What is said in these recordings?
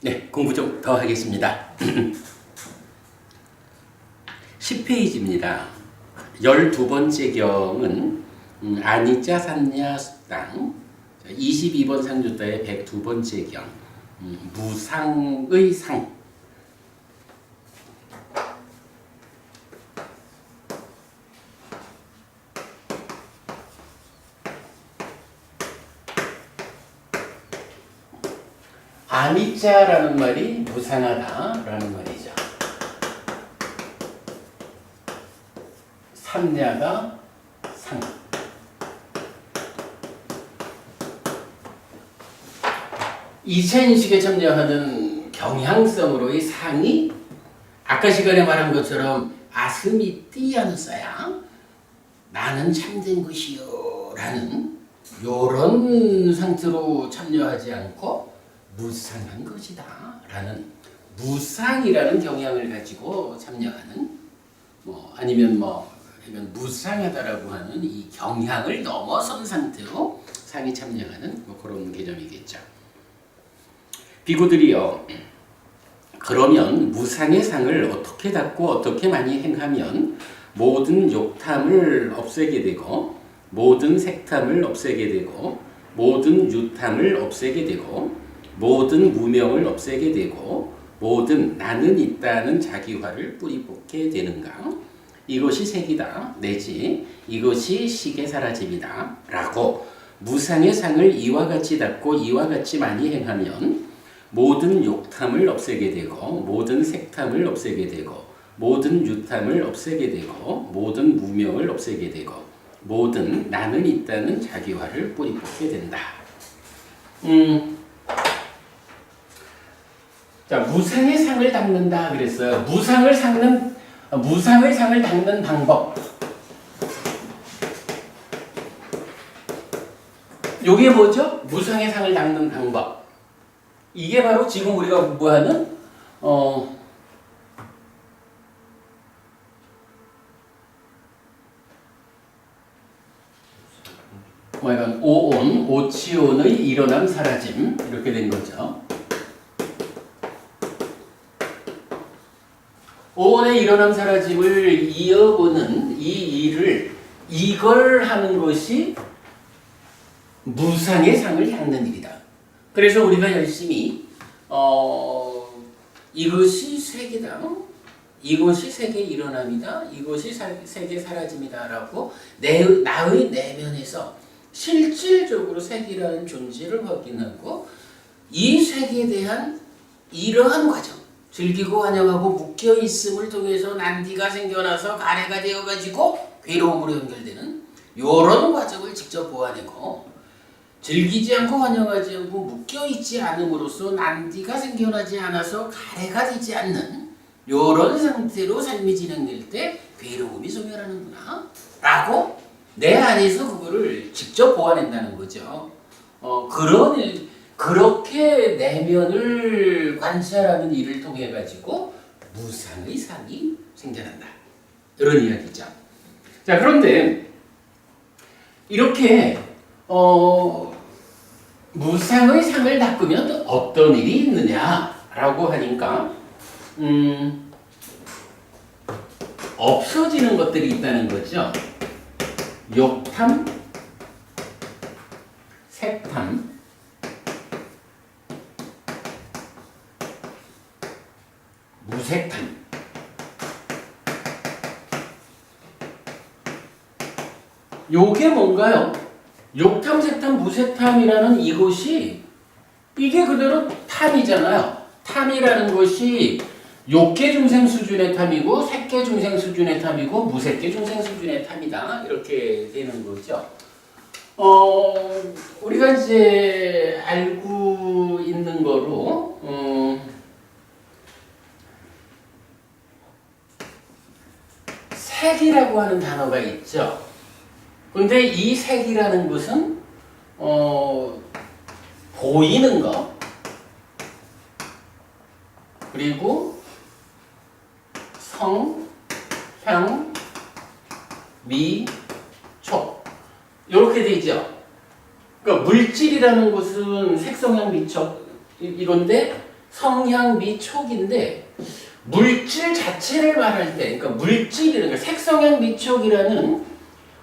네, 공부 좀 더 하겠습니다. 10페이지입니다. 12번째 경은 아니자 산야 수당 22번 상주자의 102번째 경 무상의 상. 아니자라는 말이 무상하다라는 말이죠. 산야가 상. 이차인식에 참여하는 경향성으로의 상이 아까 시간에 말한 것처럼 아스미 띠아누사야 나는 참된 것이요 라는 요런 상태로 참여하지 않고 무상한 것이다 라는 무상이라는 경향을 가지고 참여하는 아니면 무상하다라고 하는 이 경향을 넘어선 상태로 상이 참여하는 그런 개념이겠죠. 비구들이요, 그러면 무상의 상을 어떻게 닦고 어떻게 많이 행하면 모든 욕탐을 없애게 되고 모든 색탐을 없애게 되고 모든 유탐을 없애게 되고 모든 무명을 없애게 되고 모든 나는 있다는 자기화를 뿌리 뽑게 되는가? 이것이 색이다 내지 이것이 식의 사라짐이다 라고 무상의 상을 이와 같이 닦고 이와 같이 많이 행하면 모든 욕탐을 없애게 되고 모든 색탐을 없애게 되고 모든 유탐을 없애게 되고 모든 무명을 없애게 되고 모든 나는 있다는 자기화를 뿌리 뽑게 된다. 자, 무상의 상을 닦는다 그랬어요. 무상의 상을 닦는 방법. 요게 뭐죠? 무상의 상을 닦는 방법. 이게 바로 지금 우리가 공부하는 오온, 오치온의 일어남 사라짐 이렇게 된 거죠. 오온의 일어남 사라짐을 이어보는 이 일을 이걸 하는 것이 무상의 상을 닦는 일이다. 그래서 우리가 열심히 이것이 색이다, 이것이 색의 일어남이다, 이것이 색의 사라짐이다라고 나의 내면에서 실질적으로 색이라는 존재를 확인하고 이 색에 대한 이러한 과정, 즐기고 환영하고 묶여있음을 통해서 난디가 생겨나서 가래가 되어가지고 괴로움으로 연결되는 이런 과정을 직접 보아내고 즐기지 않고 환영하지 않고 묶여있지 않음으로써 난디가 생겨나지 않아서 가래가 되지 않는 이런 상태로 삶이 진행될 때 괴로움이 소멸하는구나 라고 내 안에서 그거를 직접 보아낸다는 거죠. 그렇게 내면을 관찰하는 일을 통해 가지고 무상의 상이 생겨난다. 이런 이야기죠. 자, 그런데 이렇게 무상의 상을 닦으면 어떤 일이 있느냐라고 하니까 없어지는 것들이 있다는 거죠. 욕탐, 색탐, 무색탐. 요게 뭔가요? 욕탐, 색탐, 무색탐이라는 이것이 이게 그대로 탐이잖아요. 탐이라는 것이 욕계 중생 수준의 탐이고 색계 중생 수준의 탐이고 무색계 중생 수준의 탐이다. 이렇게 되는 거죠. 우리가 이제 알고 있는 거로 색이라고 하는 단어가 있죠. 근데 이 색이라는 것은 보이는 거 그리고 성, 향, 미, 촉 이렇게 되죠. 그러니까 물질이라는 것은 색성향 미촉 이건데 성향 및 촉인데 물질 자체를 말할 때, 그러니까 물질이라는 거, 색성향 및 촉이라는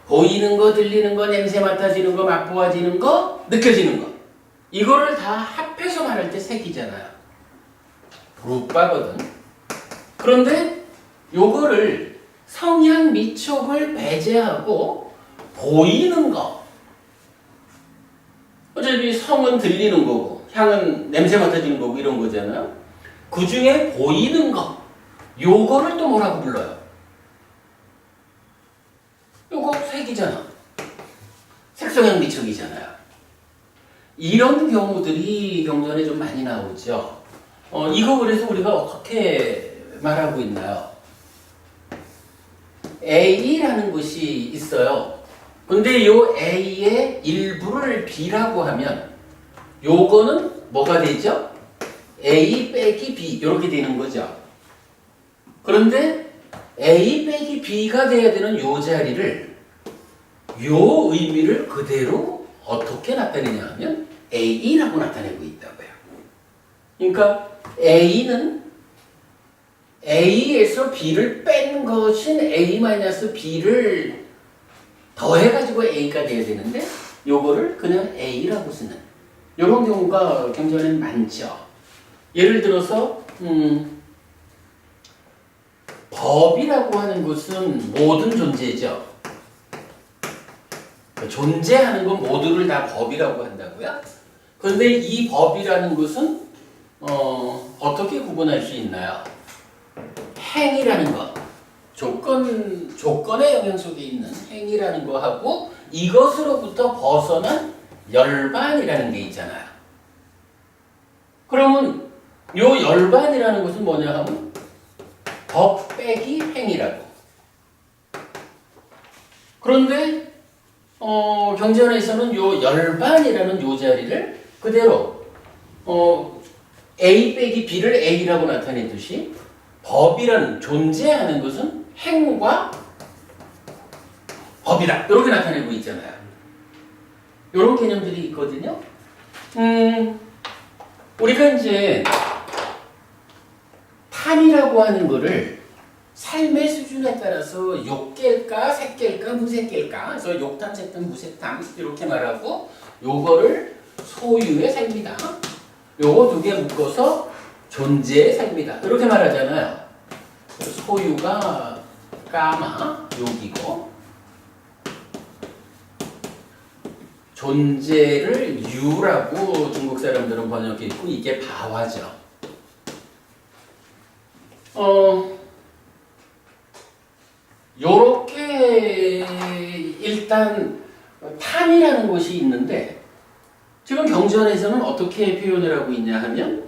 보이는 거, 들리는 거, 냄새 맡아지는 거, 맛보아지는 거, 느껴지는 거, 이거를 다 합해서 말할 때 색이잖아요. 루빠거든. 그런데 요거를 성향 및 촉을 배제하고 보이는 거, 어차피 성은 들리는 거고 향은 냄새 맡아지는 거고 이런 거잖아요. 그 중에 보이는 거, 요거를 또 뭐라고 불러요? 요거 색이잖아. 색성향 및 촉이잖아요. 이런 경우들이 경전에 좀 많이 나오죠. 이거 그래서 우리가 어떻게 말하고 있나요? A라는 것이 있어요. 근데 요 A의 일부를 B라고 하면 요거는 뭐가 되죠? A 빼기 B 이렇게 되는 거죠. 그런데 A 빼기 B가 돼야 되는 요 자리를 요 의미를 그대로 어떻게 나타내냐 하면 A라고 나타내고 있다고요. 그러니까 A는 A에서 B를 뺀 것인 A-B를 더해가지고 A가 돼야 되는데 요거를 그냥 A라고 쓰는 이런 경우가 경전에는 많죠. 예를 들어서 법이라고 하는 것은 모든 존재죠. 존재하는 건 모두를 다 법이라고 한다고요? 그런데 이 법이라는 것은 어떻게 구분할 수 있나요? 행이라는 것, 조건의 영향 속에 있는 행이라는 거하고 이것으로부터 벗어난 열반이라는 게 있잖아요. 그러면 요 열반이라는 것은 뭐냐 하면 법 빼기 행이라고. 그런데 경전에서는 요 열반이라는 요 자리를 그대로 A 빼기 B를 A라고 나타내듯이 법이라는 존재하는 것은 행과 법이다 이렇게 나타내고 있잖아요. 이런 개념들이 있거든요. 우리가 이제 탐이라고 하는 거를 삶의 수준에 따라서 욕깰까, 색깰까, 무색깰까, 그래서 욕탐, 색탐, 무색탐 이렇게 말하고 요거를 소유의 삶이다. 요거 두 개 묶어서 존재의 삶이다. 이렇게 말하잖아요. 소유가 까마, 욕이고 존재를 유라고 중국 사람들은 번역했고 이게 바화죠. 요렇게 일단 탐이라는 것이 있는데 지금 경전에서는 어떻게 표현을 하고 있냐 하면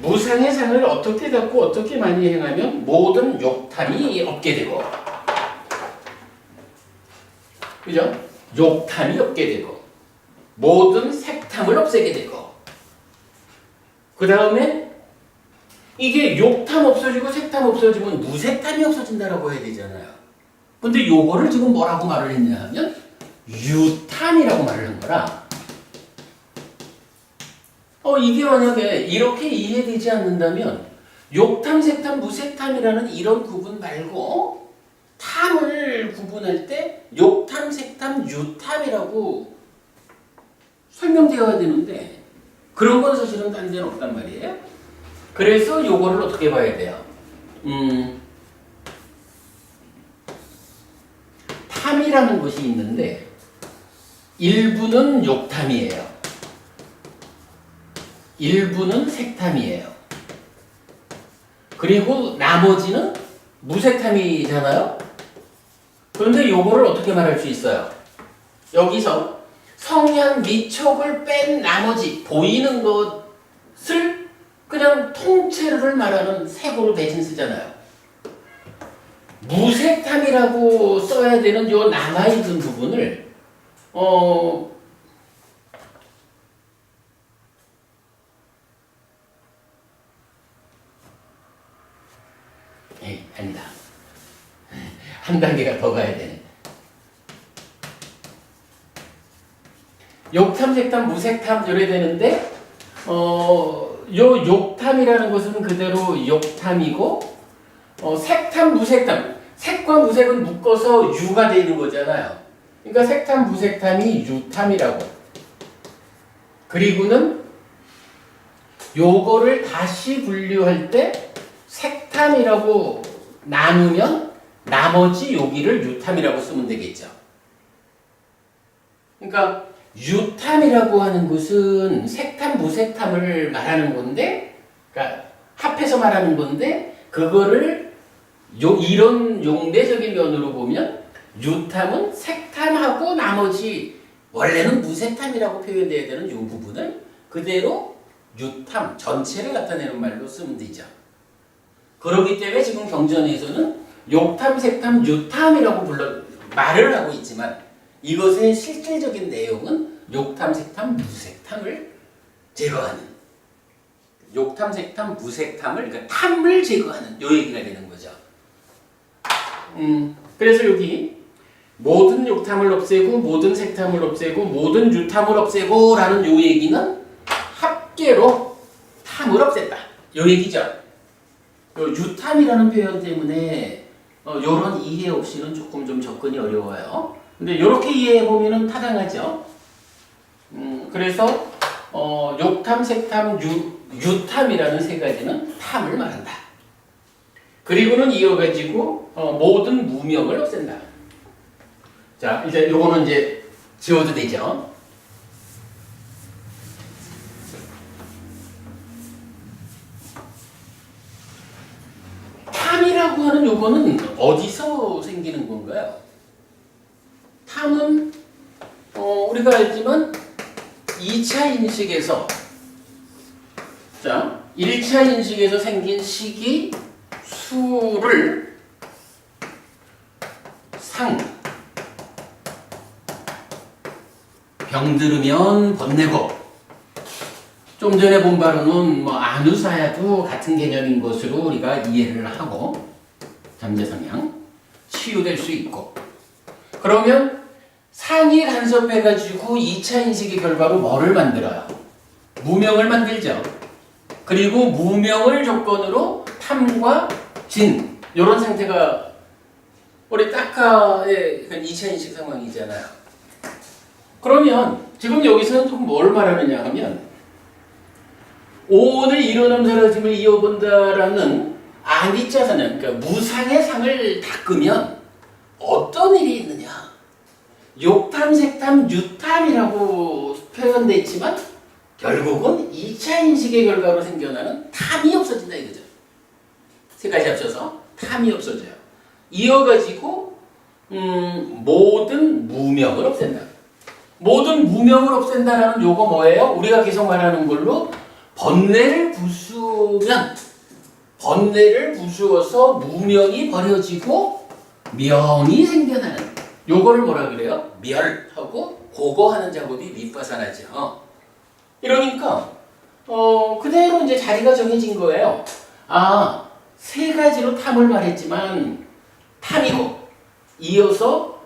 무상의 상을 어떻게 갖고 어떻게 많이 행하면 모든 욕탐이 없게 되고, 그죠? 욕탐이 없게 되고 모든 색탐을 없애게 되고, 그 다음에 이게 욕탐 없어지고 색탐 없어지면 무색탐이 없어진다라고 해야 되잖아요. 근데 요거를 지금 뭐라고 말을 했냐 하면 유탐이라고 말을 한 거라. 이게 만약에 이렇게 이해되지 않는다면 욕탐, 색탐, 무색탐이라는 이런 구분 말고 탐을 구분할 때 욕탐, 색탐, 유탐이라고 설명되어야 되는데 그런 건 사실은 딴 데는 없단 말이에요. 그래서 요거를 어떻게 봐야 돼요? 탐이라는 것이 있는데 일부는 욕탐이에요. 일부는 색탐이에요. 그리고 나머지는 무색탐이잖아요. 그런데 요거를 어떻게 말할 수 있어요? 여기서 성향 미촉을 뺀 나머지 보이는 것을 그냥 통째를 말하는 색으로 대신 쓰잖아요. 무색탐이라고 써야 되는 요 남아있는 부분을 아니다. 한 단계가 더 가야 되네. 욕탐, 색탐, 무색탐 이래 되는데 요 욕탐이라는 것은 그대로 욕탐이고, 색탐, 무색탐. 색과 무색은 묶어서 유가 되는 거잖아요. 그러니까 색탐, 무색탐이 유탐이라고. 그리고는 요거를 다시 분류할 때 색탐이라고 나누면 나머지 여기를 유탐이라고 쓰면 되겠죠. 그러니까 유탐이라고 하는 것은 색탐, 무색탐을 말하는 건데, 그러니까 합해서 말하는 건데, 그거를 이런 용대적인 면으로 보면 유탐은 색탐하고 나머지 원래는 무색탐이라고 표현돼야 되는 이 부분을 그대로 유탐 전체를 나타내는 말로 쓰면 되죠. 그렇기 때문에 지금 경전에서는 욕탐, 색탐, 유탐이라고 말을 하고 있지만 이것의 실질적인 내용은 욕탐, 색탐, 무색탐을 제거하는, 욕탐, 색탐, 무색탐을, 그러니까 탐을 제거하는 요 얘기가 되는 거죠. 그래서 여기 모든 욕탐을 없애고 모든 색탐을 없애고 모든 유탐을 없애고 라는 요 얘기는 합계로 탐을 없앤다 요 얘기죠. 요 유탐이라는 표현 때문에 요런 이해 없이는 조금 좀 접근이 어려워요. 근데 이렇게 이해해 보면은 타당하죠. 그래서 욕탐, 색탐, 유탐이라는 세 가지는 탐을 말한다. 그리고는 이어가지고 모든 무명을 없앤다. 자, 이제 요거는 이제 지워도 되죠. 탐이라고 하는 요거는 어디서 생기는 건가요? 탐은 우리가 알지만 2차 인식에서, 자, 1차 인식에서 생긴 식이 수를 상, 병들으면 번내고, 좀 전에 본 바로는 뭐 안우사야도 같은 개념인 것으로 우리가 이해를 하고, 잠재성향 치유될 수 있고, 그러면 상이 간섭해가지고 2차 인식의 결과로 뭐를 만들어요? 무명을 만들죠. 그리고 무명을 조건으로 탐과 진, 이런 상태가 우리 딱가의 2차 인식 상황이잖아요. 그러면 지금 여기서는 좀 뭘 말하느냐 하면 오늘 일어남 사라짐을 이어본다라는 아니자사는, 그러니까 무상의 상을 닦으면 어떤 일이 있느냐? 욕탐, 색탐, 유탐이라고 표현되어 있지만 결국은 2차 인식의 결과로 생겨나는 탐이 없어진다 이거죠. 세 가지 합쳐서 탐이 없어져요. 이어가지고 모든 무명을 없앤다. 모든 무명을 없앤다라는 요거 뭐예요? 우리가 계속 말하는 걸로 번뇌를 부수면, 번뇌를 부수어서 무명이 버려지고 명이 생겨나는, 요거를 뭐라 그래요? 멸하고 고거하는 작업이 윗바사나죠. 이러니까 그대로 이제 자리가 정해진 거예요. 아, 세 가지로 탐을 말했지만 탐이고 이어서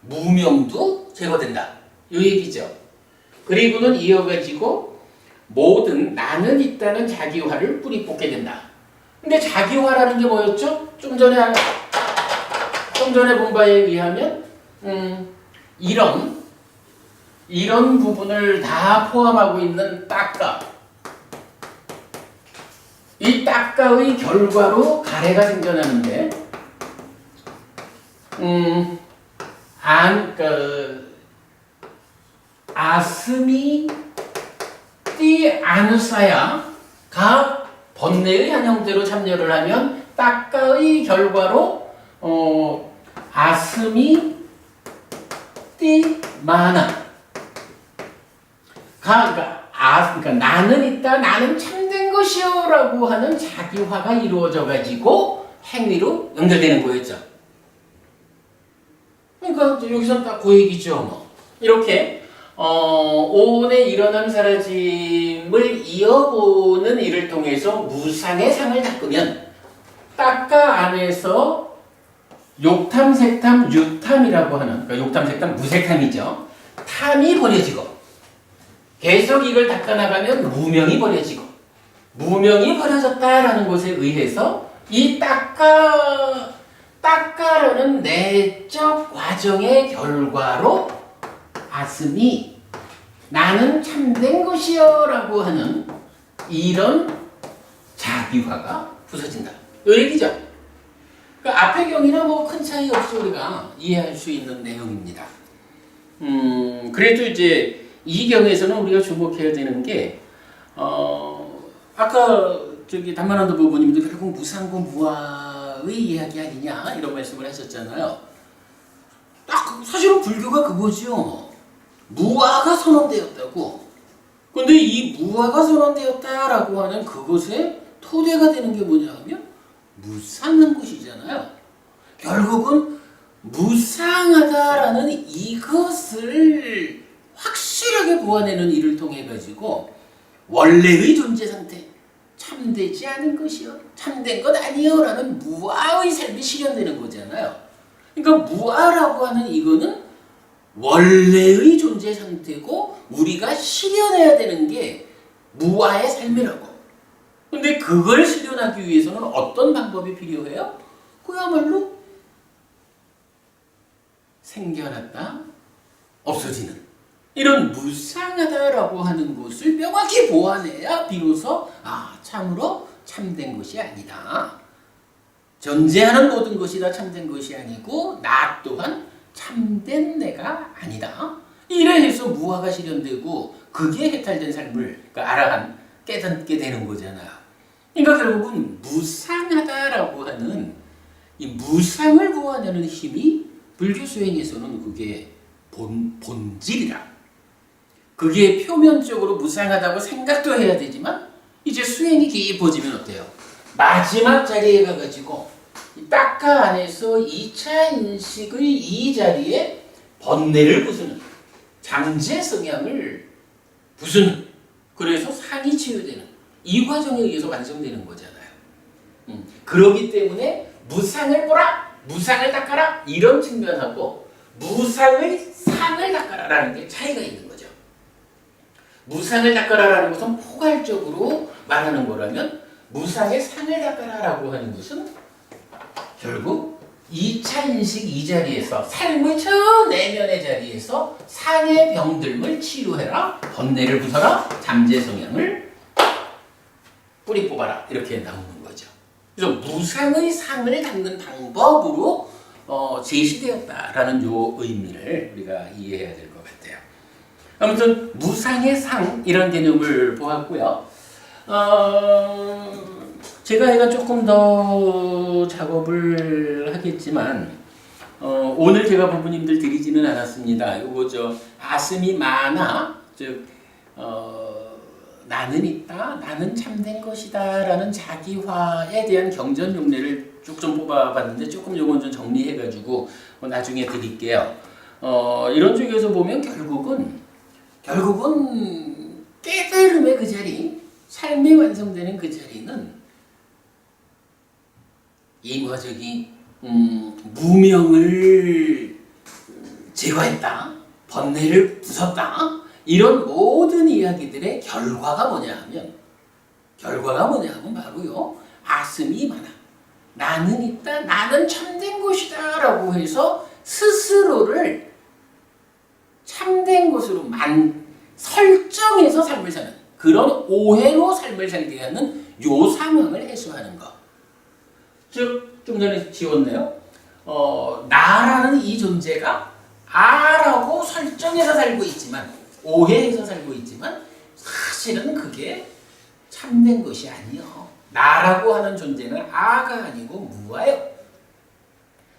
무명도 제거된다. 요 얘기죠. 그리고는 이어가지고 모든 나는 있다는 자기화를 뿌리 뽑게 된다. 근데 자기화라는 게 뭐였죠? 좀 전에 본 바에 의하면 이런 부분을 다 포함하고 있는 딱가, 이 딱가의 결과로 가래가 생겨나는데 아스미 띠 아누사야가 번뇌의 한 형태로 참여를 하면 딱가의 결과로 아스미 띠 마나 그러니까 나는 있다, 나는 참된 것이요라고 하는 자기화가 이루어져 가지고 행위로 연결되는 거였죠. 그러니까 여기서는 딱 그 얘기죠. 뭐. 이렇게 오온에 일어남 사라짐을 이어보는 일을 통해서 무상의 상을 닦으면 딱가 안에서 욕탐, 색탐, 유탐이라고 하는, 그러니까 욕탐, 색탐, 무색탐이죠. 탐이 버려지고 계속 이걸 닦아나가면 무명이 버려지고 무명이 버려졌다라는 것에 의해서 이 닦아라는 내적 과정의 결과로 아슴이 나는 참된 것이여 라고 하는 이런 자기화가 부서진다. 이 얘기죠. 그 앞의 경이나 뭐 큰 차이 없이 우리가 이해할 수 있는 내용입니다. 그래도 이제 이 경에서는 우리가 주목해야 되는 게, 아까 저기 담만한도 부부님도 결국 무상고 무아의 이야기 아니냐 이런 말씀을 하셨잖아요. 딱 사실은 불교가 그거죠. 무아가 선언되었다고. 근데 이 무아가 선언되었다라고 하는 그것의 토대가 되는 게 뭐냐 하면 무상한 것이잖아요. 결국은 무상하다라는 이것을 확실하게 보아내는 일을 통해 가지고 원래의 존재 상태, 참되지 않은 것이요, 참된 것 아니요 라는 무아의 삶이 실현되는 거잖아요. 그러니까 무아라고 하는 이거는 원래의 존재 상태고 우리가 실현해야 되는 게 무아의 삶이라고. 근데 그걸 실현하기 위해서는 어떤 방법이 필요해요? 그야말로 생겨났다 없어지는 이런 무상하다라고 하는 것을 명확히 보아내야 비로소 참으로 참된 것이 아니다. 존재하는 모든 것이 다 참된 것이 아니고 나 또한 참된 내가 아니다. 이래 해서 무아가 실현되고 그게 해탈된 삶을 깨닫게 되는 거잖아요. 그러니까 결국은 무상하다라고 하는 이 무상을 보아내는 힘이 불교 수행에서는 그게 본질이라. 그게 표면적으로 무상하다고 생각도 해야 되지만 이제 수행이 깊어지면 어때요? 마지막 자리에 가가지고 딱가 안에서 2차 인식의 이 자리에 번뇌를 부수는 장제 성향을 부수는 그래서 상이 치유되는 이 과정에 의해서 완성되는 거잖아요. 그렇기 때문에 무상을 보라, 무상을 닦아라 이런 측면하고 무상의 상을 닦아라라는 게 차이가 있는 거죠. 무상을 닦아라라는 것은 포괄적으로 말하는 거라면 무상의 상을 닦아라라고 하는 것은 결국 2차 인식 이 자리에서 삶의 저 내면의 자리에서 상의 병들을 치유해라, 번뇌를 부숴라, 잠재 성향을 뿌리 뽑아라 이렇게 나오는 거죠. 그래서 무상의 상을 닦는 방법으로 제시되었다라는 요 의미를 우리가 이해해야 될 것 같아요. 아무튼 무상의 상 이런 개념을 보았고요. 제가 이거 조금 더 작업을 하겠지만 오늘 제가 부부님들 드리지는 않았습니다. 요거 아스미 마나 즉 나는 있다, 나는 참된 것이다라는 자기화에 대한 경전 용례를 쭉 좀 뽑아봤는데 조금 요건 좀 정리해가지고 나중에 드릴게요. 이런 쪽에서 보면 결국은 깨달음의 그 자리, 삶이 완성되는 그 자리는 이과적이 무명을 제거했다, 번뇌를 부쉈다. 이런 모든 이야기들의 결과가 뭐냐 하면 바로요 아스미 마나 나는 있다, 나는 참된 것이다 라고 해서 스스로를 참된 것으로 설정해서 삶을 사는 그런 오해로 삶을 살게 하는 요 상황을 해소하는 것. 즉 좀 전에 지웠네요. 나라는 이 존재가 아라고 설정해서 살고 있지만 오해해서 살고 있지만 사실은 그게 참된 것이 아니요. 나라고 하는 존재는 아가 아니고 무아요.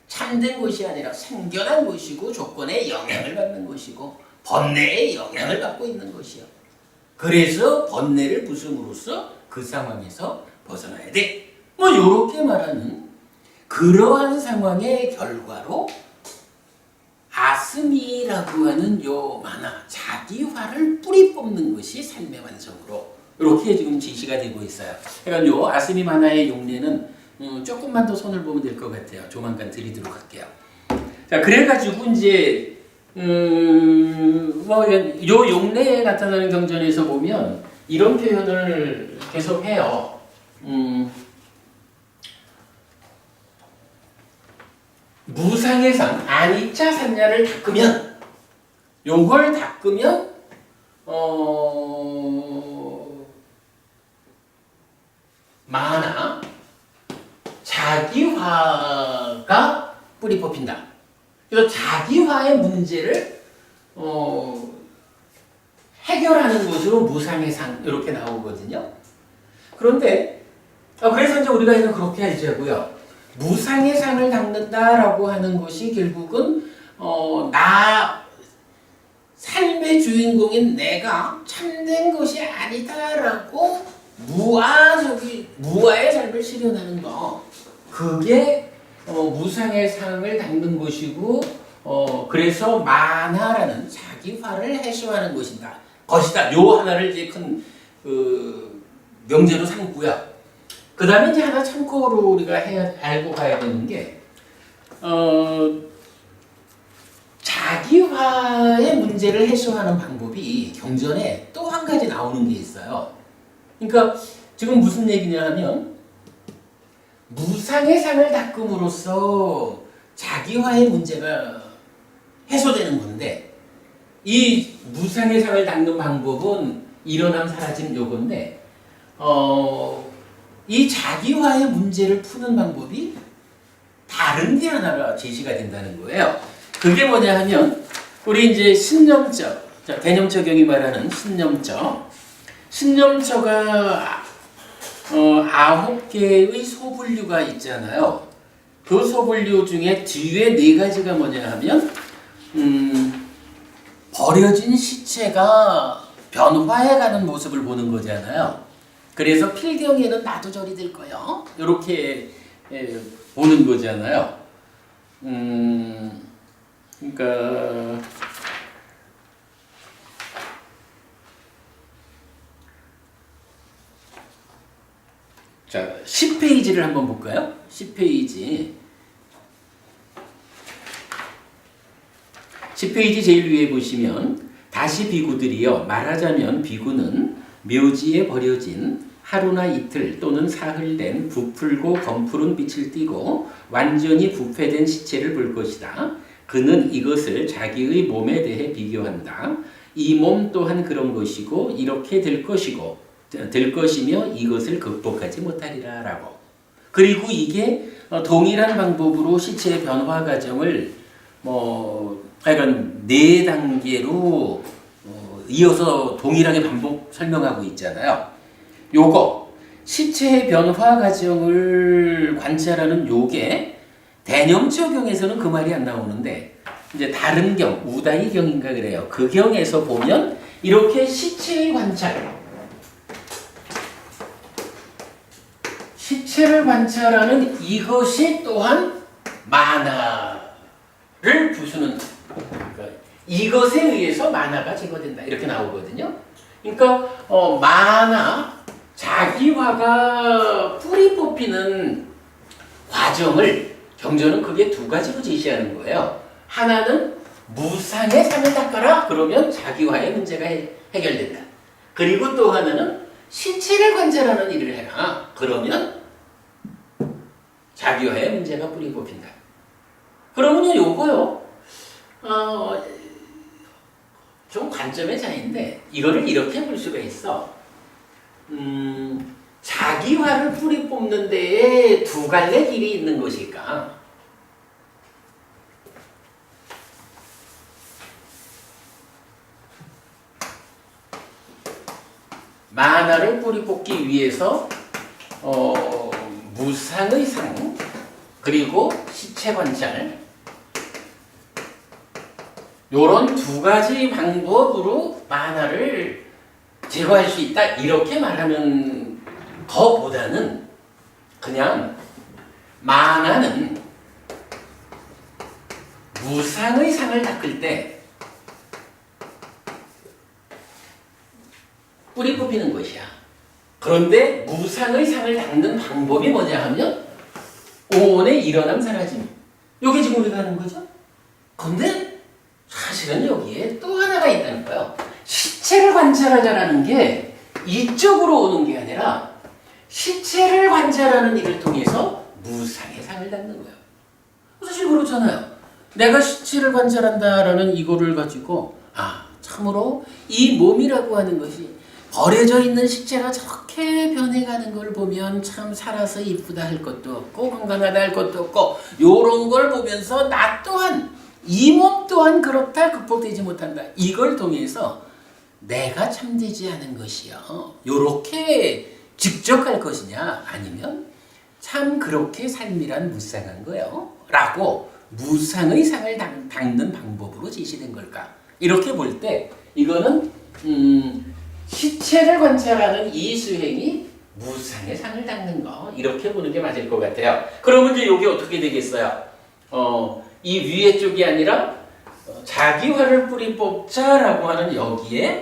참된 것이 아니라 생겨난 것이고 조건에 영향을 받는 것이고 번뇌에 영향을 받고 있는 것이요. 그래서 번뇌를 부숨으로써 그 상황에서 벗어나야 돼. 뭐 이렇게 말하는 그러한 상황의 결과로 아스미라고 하는 요 만화 자기화를 뿌리 뽑는 것이 삶의 완성으로 이렇게 지금 제시가 되고 있어요. 그러니까 요 아스미 만화의 용례는 조금만 더 손을 보면 될 것 같아요. 조만간 드리도록 할게요. 자, 그래가지고 이제 요 용례에 나타나는 경전에서 보면 이런 표현을 계속 해요. 무상의 상, 아니자 산야를 닦으면, 요걸 닦으면, 마나, 자기화가 뿌리 뽑힌다. 그래서 자기화의 문제를, 해결하는 것으로 무상의 상, 이렇게 나오거든요. 그런데, 그래서 이제 우리가 이제 그렇게 하자고요. 무상의 상을 닦는다라고 하는 것이 결국은 나 삶의 주인공인 내가 참된 것이 아니다라고 무아의 삶을 실현하는 거, 그게 무상의 상을 닦는 것이고, 그래서 만화라는 자기화를 해소하는 것이다. 요 하나를 이제 큰 명제로 삼고요. 그 다음에 이제 하나 참고로 우리가 알고 가야 되는 게, 자기화의 문제를 해소하는 방법이 경전에 또 한 가지 나오는 게 있어요. 그러니까 지금 무슨 얘기냐 하면, 무상의 상을 닦음으로써 자기화의 문제가 해소되는 건데, 이 무상의 상을 닦는 방법은 일어남 사라짐 요건데, 이 자기화의 문제를 푸는 방법이 다른 게 하나가 제시가 된다는 거예요. 그게 뭐냐 하면, 우리 이제 신념적, 대념적경이 말하는 신념처가 9개의 소분류가 있잖아요. 그 소분류 중에 뒤에 4가지가 뭐냐 하면, 버려진 시체가 변화해가는 모습을 보는 거잖아요. 그래서 필경에는 나도 저리 될 거요. 이렇게 보는 거잖아요. 그러니까 자, 10페이지를 한번 볼까요? 10페이지 제일 위에 보시면, 다시 비구들이여, 말하자면 비구는 묘지에 버려진 하루나 이틀 또는 사흘 된 부풀고 검푸른 빛을 띠고 완전히 부패된 시체를 볼 것이다. 그는 이것을 자기의 몸에 대해 비교한다. 이 몸 또한 그런 것이고 이렇게 될 것이며 이것을 극복하지 못하리라 라고. 그리고 이게 동일한 방법으로 시체의 변화 과정을 하여간 4단계로 이어서 동일하게 반복 설명하고 있잖아요. 요거 시체의 변화 과정을 관찰하는 요게 대념처경에서는 그 말이 안 나오는데, 이제 다른 경, 우다이 경인가 그래요. 그 경에서 보면 이렇게 시체의 관찰, 시체를 관찰하는 이것이 또한 만화를 부수는, 그러니까 이것에 의해서 만화가 제거된다 이렇게 나오거든요. 그러니까 만화, 자기화가 뿌리 뽑히는 과정을 경전은 크게 2가지로 제시하는 거예요. 하나는 무상의 상을 닦아라, 그러면 자기화의 문제가 해결된다. 그리고 또 하나는 시체를 관찰하는 일을 해라, 그러면 자기화의 문제가 뿌리 뽑힌다. 그러면요, 요거요, 좀 관점의 차이인데, 이거를 이렇게 볼 수가 있어. 자기화를 뿌리 뽑는 데에 2갈래 길이 있는 것일까? 만화를 뿌리 뽑기 위해서 무상의 상, 그리고 시체 관찰, 요런 2가지 방법으로 만화를 제거할 수 있다 이렇게 말하면 거보다는 그냥 만화는 무상의 상을 닦을 때 뿌리 뽑히는 것이야. 그런데 무상의 상을 닦는 방법이 뭐냐 하면 오온의 일어남 사라짐, 요게 지금 우리가 하는 거죠. 근데 사실 사실은 여기에 또 하나가 있다는 거예요. 시체를 관찰하자라는 게 이쪽으로 오는 게 아니라 시체를 관찰하는 일을 통해서 무상의 상을 받는 거예요. 사실 그렇잖아요. 내가 시체를 관찰한다라는 이거를 가지고 참으로 이 몸이라고 하는 것이 버려져 있는 시체가 저렇게 변해가는 걸 보면 참 살아서 이쁘다 할 것도 없고 건강하다 할 것도 없고 요런 걸 보면서 나 또한 이 몸 또한 그렇다 극복되지 못한다. 이걸 통해서 내가 참되지 않은 것이요. 요렇게 직접할 것이냐 아니면 참 그렇게 삶이란 무상한 거요. 라고 무상의 상을 닦는 방법으로 제시된 걸까? 이렇게 볼 때 이거는 시체를 관찰하는 이 수행이 무상의 상을 닦는 거 이렇게 보는 게 맞을 것 같아요. 그러면 이제 이게 어떻게 되겠어요? 이 위에 쪽이 아니라 자기 화를 뿌리 뽑자라고 하는 여기에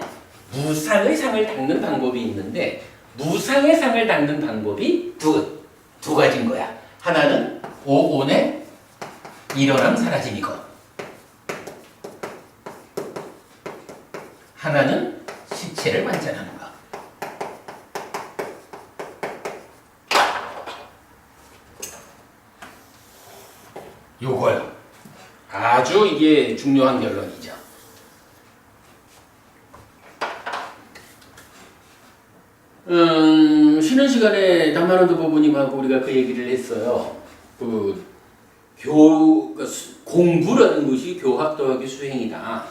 무상의 상을 닦는 방법이 있는데 무상의 상을 닦는 방법이 두 가지인 거야. 하나는 오온의 일어남 사라짐이고 하나는 시체를 관찰하는 거. 요거요. 아주 이게 중요한 결론이죠. 쉬는 시간에 담화론도 부부님하고 우리가 그 얘기를 했어요. 공부라는 것이 교학 더하기 수행이다.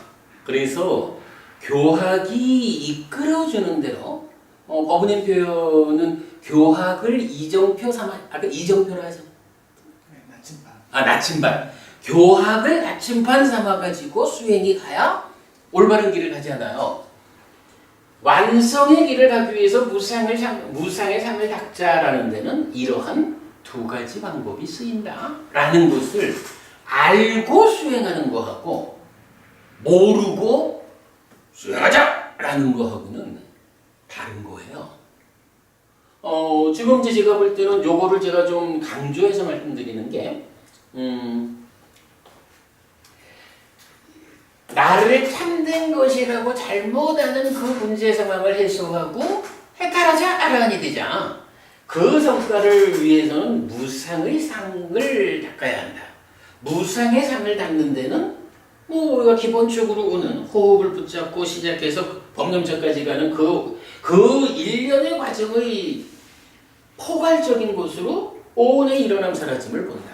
그래서 교학이 이끌어주는 대로 법은의 표현은 교학을 이정표 삼아 이정표로 하죠. 나침반. 교학을 나침반 삼아가지고 수행이 가야 올바른 길을 가잖아요. 완성의 길을 가기 위해서 무상의 상을 닦자라는 데는 이러한 두 가지 방법이 쓰인다라는 것을 알고 수행하는 거하고 모르고 수행하자라는 거하고는 다른 거예요. 지금 제가 볼 때는 요거를 제가 좀 강조해서 말씀드리는 게 나를 참된 것이라고 잘못하는 그 문제 상황을 해소하고 해탈하자라니 되자. 그 성과를 위해서는 무상의 상을 닦아야 한다. 무상의 상을 닦는 데는 우리가 기본적으로 오는 호흡을 붙잡고 시작해서 법념처까지 가는 그 일련의 과정의 포괄적인 것으로 오온의 일어남 사라짐을 본다.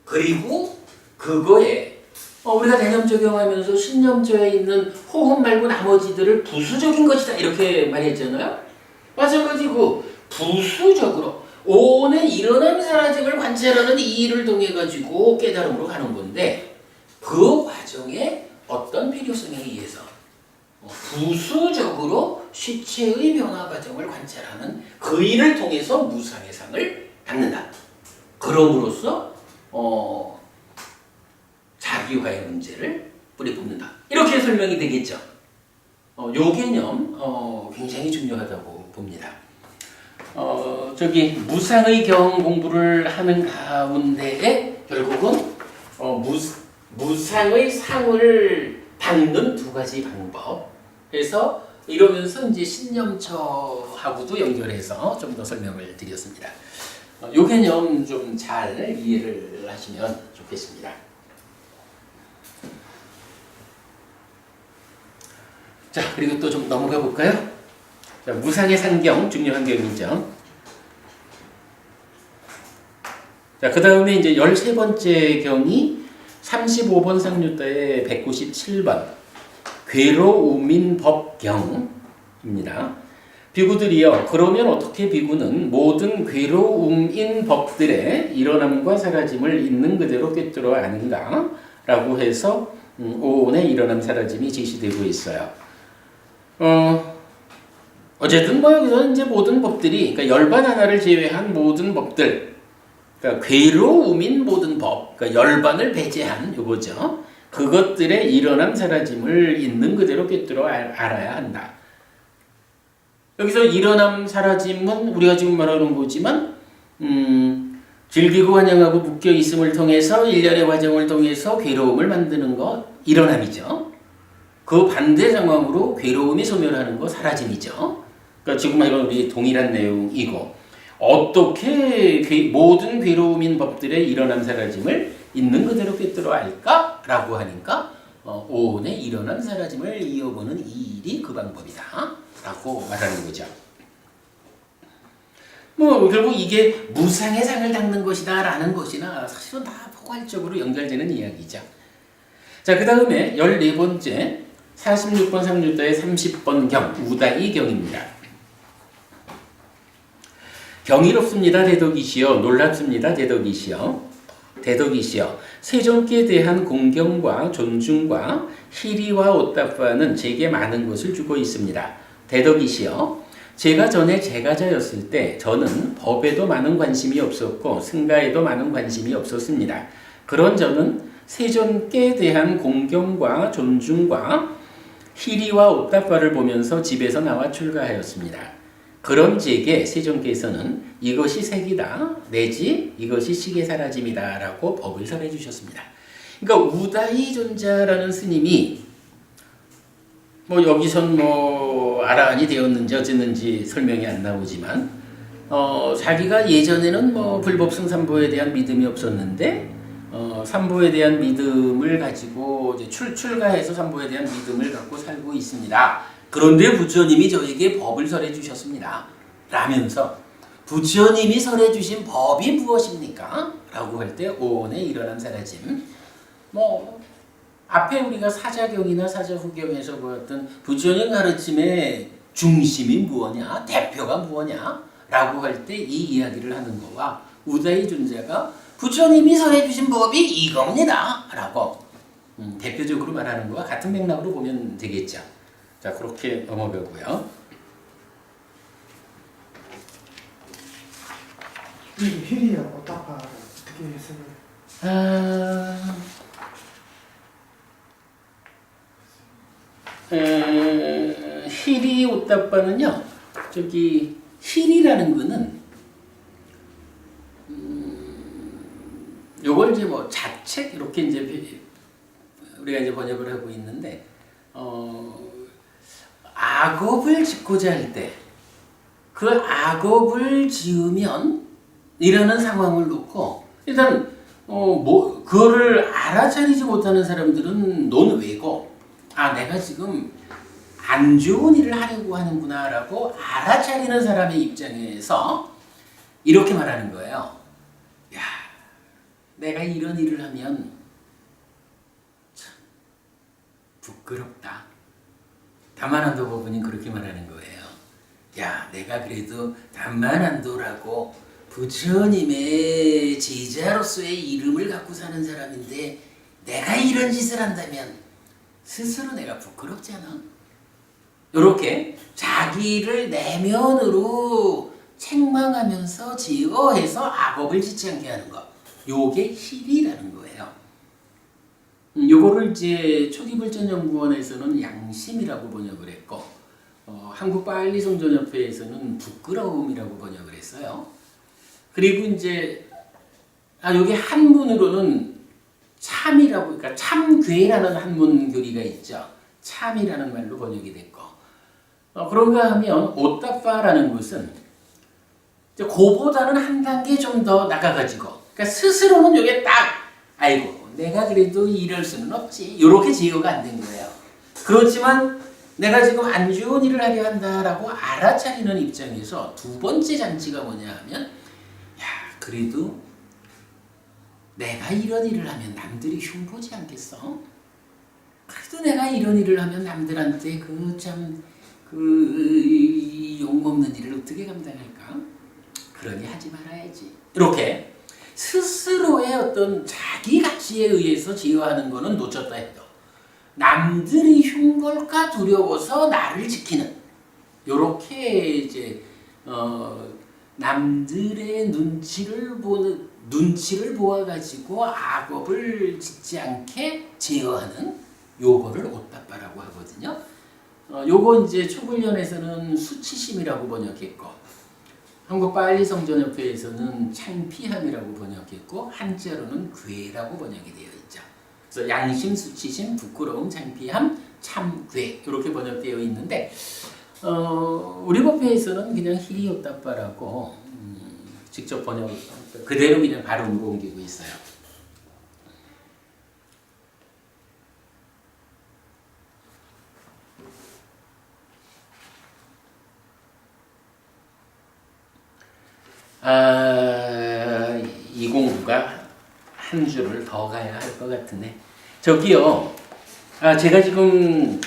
그리고 그거에 우리가 대념적용하면서 신념조에 있는 호흡 말고 나머지들을 부수적인 것이다 이렇게 말했잖아요. 마찬가지고 부수적으로 오온의 일어남 사라짐을 관찰하는 이 일을 통해 가지고 깨달음으로 가는 건데 그 과정에 어떤 필요성에 의해서 부수적으로 시체의 변화 과정을 관찰하는 그 일을 통해서 무상의 상을 받는다. 그럼으로써 자기화의 문제를 뿌리 뽑는다. 이렇게 설명이 되겠죠. 요 개념 굉장히 중요하다고 봅니다. 무상의 경 공부를 하는 가운데에 결국은 무상의 상을 닦는 두 가지 방법. 그래서 이러면서 이제 신념처하고도 연결해서 좀 더 설명을 드렸습니다. 요 개념 좀 잘 이해를 하시면 좋겠습니다. 자, 그리고 또 좀 넘어가 볼까요? 자, 무상의 상경, 중요한 경이죠. 자, 그 다음에 이제 13번째 경이 35번 상류자의 197번 괴로우민 법경입니다. 비구들이여, 그러면 어떻게 비구는 모든 괴로움인 법들의 일어남과 사라짐을 있는 그대로 꿰뚫어 아는가? 라고 해서 오온의 일어남 사라짐이 제시되고 있어요. 어쨌든 여기서 이제 모든 법들이, 그러니까 열반 하나를 제외한 모든 법들, 그러니까 괴로움인 모든 법, 그러니까 열반을 배제한 요거죠. 그것들의 일어남 사라짐을 있는 그대로 꿰뚫어 알아야 한다. 여기서 일어남 사라짐은 우리가 지금 말하는 거지만 즐기고 환영하고 묶여 있음을 통해서 일련의 과정을 통해서 괴로움을 만드는 것, 일어남이죠. 그 반대 상황으로 괴로움이 소멸하는 거 사라짐이죠. 그러니까 지금 이건 우리 동일한 내용이고 어떻게 모든 괴로움인 법들의 일어남 사라짐을 있는 그대로 꿰뚫어 알까라고 하니까 오온의 일어남 사라짐을 이어보는 이 일이 그 방법이다라고 말하는 거죠. 뭐 결국 이게 무상의 상을 닦는 것이다라는 것이나 사실은 다 포괄적으로 연결되는 이야기죠. 자, 그 다음에 14번째 46번 상류도의 30번 경 우다이 경입니다. 경이롭습니다 대덕이시여 놀랍습니다 대덕이시여 대덕이시여 세존께 대한 공경과 존중과 희리와 오따파는 제게 많은 것을 주고 있습니다. 대덕이시여 제가 전에 제가자였을 때 저는 법에도 많은 관심이 없었고 승가에도 많은 관심이 없었습니다. 그런 저는 세존께 대한 공경과 존중과 희리와 오따파를 보면서 집에서 나와 출가하였습니다. 그런 제게 세존께서는 이것이 색이다 내지 이것이 식의 사라짐이다 라고 법을 설해 주셨습니다. 그러니까 우다이 존자라는 스님이 뭐 여기선 뭐 아라한이 되었는지 어쨌는지 설명이 안 나오지만 자기가 예전에는 뭐 불법승삼보에 대한 믿음이 없었는데 삼보에 대한 믿음을 가지고 이제 출가해서 삼보에 대한 믿음을 갖고 살고 있습니다. 그런데 부처님이 저에게 법을 설해 주셨습니다. 라면서 부처님이 설해 주신 법이 무엇입니까? 라고 할 때 오온의 일어남 사라짐. 뭐 앞에 우리가 사자경이나 사자후경에서 보았던 부처님 가르침의 중심이 무엇냐? 대표가 무엇냐? 라고 할 때 이 이야기를 하는 거와 우다이 존자가 부처님이 설해 주신 법이 이겁니다. 라고 대표적으로 말하는 거와 같은 맥락으로 보면 되겠죠. 자, 그렇게 넘어가고요. 희리와 오따파 어떻게 해석을? 희리 오따파는요. 저기 희리라는 거는 요걸 이제 뭐 자책 이렇게 이제 우리가 이제 번역을 하고 있는데 악업을 짓고자 할 때 그 악업을 지으면 이라는 상황을 놓고 일단 뭐 그거를 알아차리지 못하는 사람들은 논외고 내가 지금 안 좋은 일을 하려고 하는구나라고 알아차리는 사람의 입장에서 이렇게 말하는 거예요. 야, 내가 이런 일을 하면 참 부끄럽다. 다만한도 법은이 그렇게 말하는 거예요. 야, 내가 그래도 담만한도라고 부처님의 제자로서의 이름을 갖고 사는 사람인데 내가 이런 짓을 한다면 스스로 내가 부끄럽잖아. 이렇게 자기를 내면으로 책망하면서 제어해서 악업을 짓지 않게 하는 것. 요게 희리라는 거예요. 요거를 이제 초기불전연구원에서는 양심이라고 번역을 했고 한국빨리성전협회에서는 부끄러움이라고 번역을 했어요. 그리고 이제 요게 한문으로는 참이라고, 그러니까 참괴라는 한문 교리가 있죠. 참이라는 말로 번역이 됐고 그런가 하면 오따파라는 것은 그보다는 한 단계 좀 더 나가가지고 그러니까 스스로는 요게 딱 아이고 내가 그래도 이럴 수는 없지 이렇게 제어가 안 된 거예요. 그렇지만 내가 지금 안 좋은 일을 하려 한다라고 알아차리는 입장에서 두 번째 장치가 뭐냐 하면 야 그래도 내가 이런 일을 하면 남들이 흉보지 않겠어? 그래도 내가 이런 일을 하면 남들한테 욕먹는 일을 어떻게 감당할까? 그러니 하지 말아야지. 이렇게 스스로의 어떤 자기 가치에 의해서 제어하는 거는 놓쳤다 해도 남들이 흉볼까 두려워서 나를 지키는 요렇게 이제 남들의 눈치를 보아가지고 악업을 짓지 않게 제어하는 요거를 오따파라고 하거든요. 요거 이제 초불련에서는 수치심이라고 번역했고 한국빨리성전협회에서는 창피함이라고 번역했고 한자로는 괴라고 번역이 되어 있죠. 그래서 양심, 수치심, 부끄러움, 창피함, 참괴 이렇게 번역되어 있는데 우리 법회에서는 그냥 히리오따빠라고 직접 번역 그대로 그냥 발음으로 옮기고 있어요. 이 공부가 한 줄을 더 가야 할 것 같은데 저기요. 제가 지금